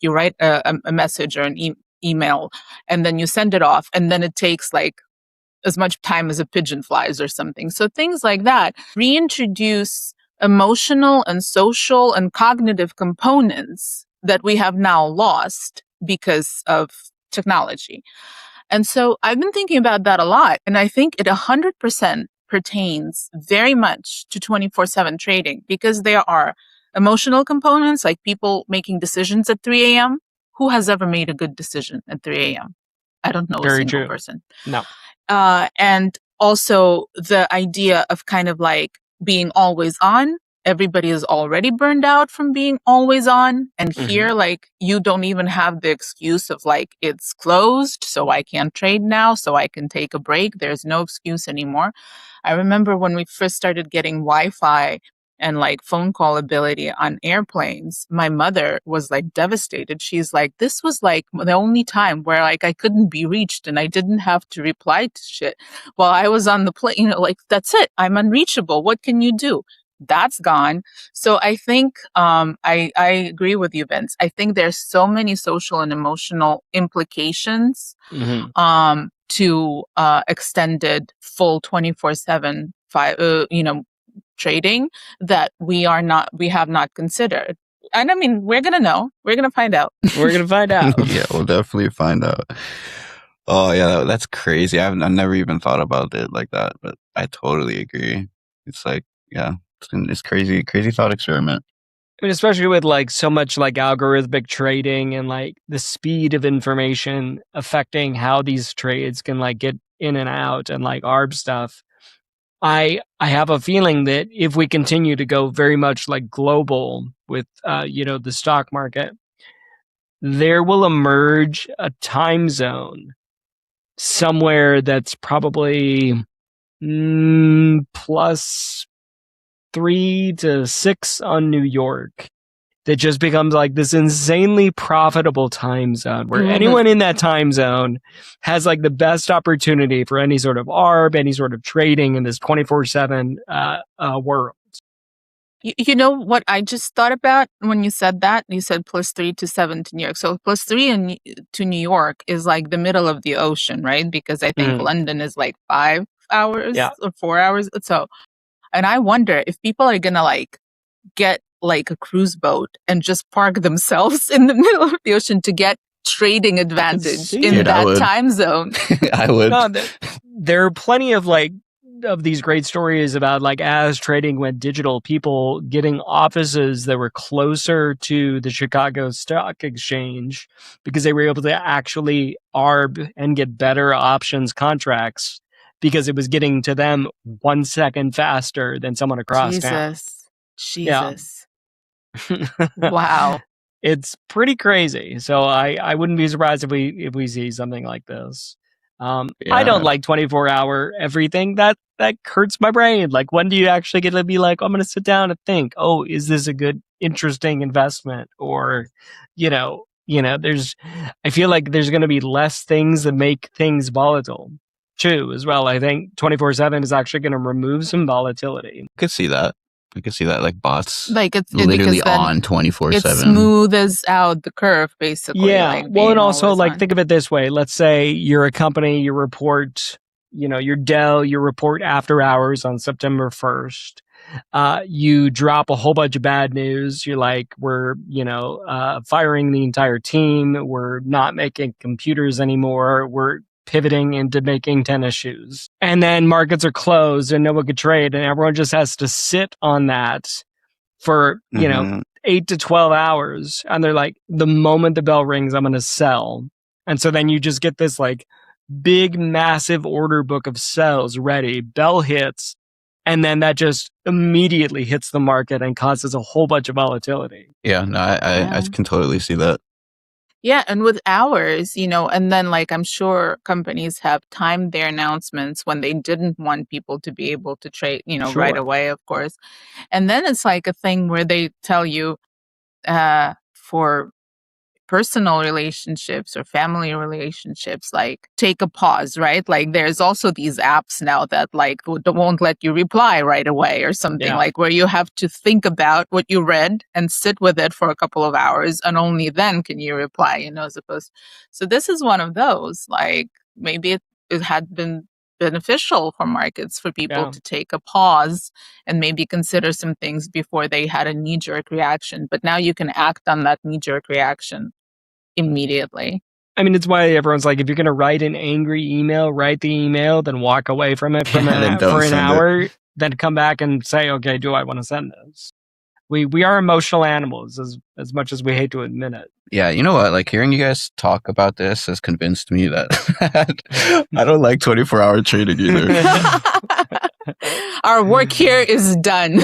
you write a message or an email, and then you send it off, and then it takes like as much time as a pigeon flies or something. So things like that reintroduce emotional and social and cognitive components that we have now lost because of technology. And so I've been thinking about that a lot. And I think it 100% pertains very much to 24/7 trading, because there are emotional components, like people making decisions at 3 a.m. Who has ever made a good decision at 3 a.m.? I don't know a Very single true. person. No. And also the idea of kind of like being always on. Everybody is already burned out from being always on. And here, like, you don't even have the excuse of like, it's closed, so I can't trade now, so I can take a break. There's no excuse anymore. I remember when we first started getting Wi-Fi and like phone call ability on airplanes, my mother was like devastated. She's like, this was like the only time where like I couldn't be reached and I didn't have to reply to shit while I was on the plane. You know, like, that's it. I'm unreachable. What can you do? That's gone. So I think I agree with you, Vince. I think there's so many social and emotional implications to extended full 24/7 trading that we have not considered. And I mean, we're going to know. We're going to find out. We're going to find out. Yeah, we'll definitely find out. Oh, yeah, that's crazy. I've never even thought about it like that, but I totally agree. It's like, yeah, it's crazy thought experiment. I mean, especially with like so much like algorithmic trading and like the speed of information affecting how these trades can like get in and out and like ARB stuff. I have a feeling that if we continue to go very much like global with, the stock market, there will emerge a time zone somewhere that's probably plus 3 to 6 on New York, that just becomes like this insanely profitable time zone where anyone in that time zone has like the best opportunity for any sort of ARB, any sort of trading in this 24/7 world. You know what I just thought about when you said that? You said plus 3 to 7 to New York. So plus 3 to New York is like the middle of the ocean, right? Because I think London is like 5 hours or 4 hours. So, and I wonder if people are going to like get like a cruise boat and just park themselves in the middle of the ocean to get trading advantage in that time zone. I would. No, there are plenty of like of these great stories about like as trading went digital, people getting offices that were closer to the Chicago Stock Exchange because they were able to actually ARB and get better options contracts because it was getting to them 1 second faster than someone across town. Jesus. Wow. It's pretty crazy. So I wouldn't be surprised if we see something like this. I don't like 24-hour everything. That hurts my brain. Like, when do you actually get to be like, I'm going to sit down and think, oh, is this a good, interesting investment? Or, I feel like there's going to be less things that make things volatile too, as well. I think 24/7 is actually going to remove some volatility. I could see that. Like bots, like it's literally on 24/7. It smooths out the curve, basically. Yeah. Like, well, and also like on. think of it this way. Let's say you're a company, you report, your Dell, you report after hours on September 1st. You drop a whole bunch of bad news. You're like, we're, firing the entire team. We're not making computers anymore. We're pivoting into making tennis shoes. And then markets are closed and no one could trade, and everyone just has to sit on that for, 8 to 12 hours. And they're like, the moment the bell rings, I'm going to sell. And so then you just get this like big, massive order book of sells ready, bell hits, and then that just immediately hits the market and causes a whole bunch of volatility. Yeah, no, I can totally see that. Yeah, and with hours, and then like I'm sure companies have timed their announcements when they didn't want people to be able to trade, right away, of course. And then it's like a thing where they tell you for personal relationships or family relationships, like take a pause, right? Like there's also these apps now that like won't let you reply right away or something, like where you have to think about what you read and sit with it for a couple of hours, and only then can you reply, as opposed. So this is one of those, like maybe it had been beneficial for markets for people to take a pause and maybe consider some things before they had a knee-jerk reaction. But now you can act on that knee-jerk reaction immediately. I mean, it's why everyone's like, if you're going to write an angry email, write the email, then walk away from it for an hour, then come back and say, okay, do I want to send this? We are emotional animals, as much as we hate to admit it. Yeah, you know what? Like hearing you guys talk about this has convinced me that I don't like 24-hour trading either. Our work here is done.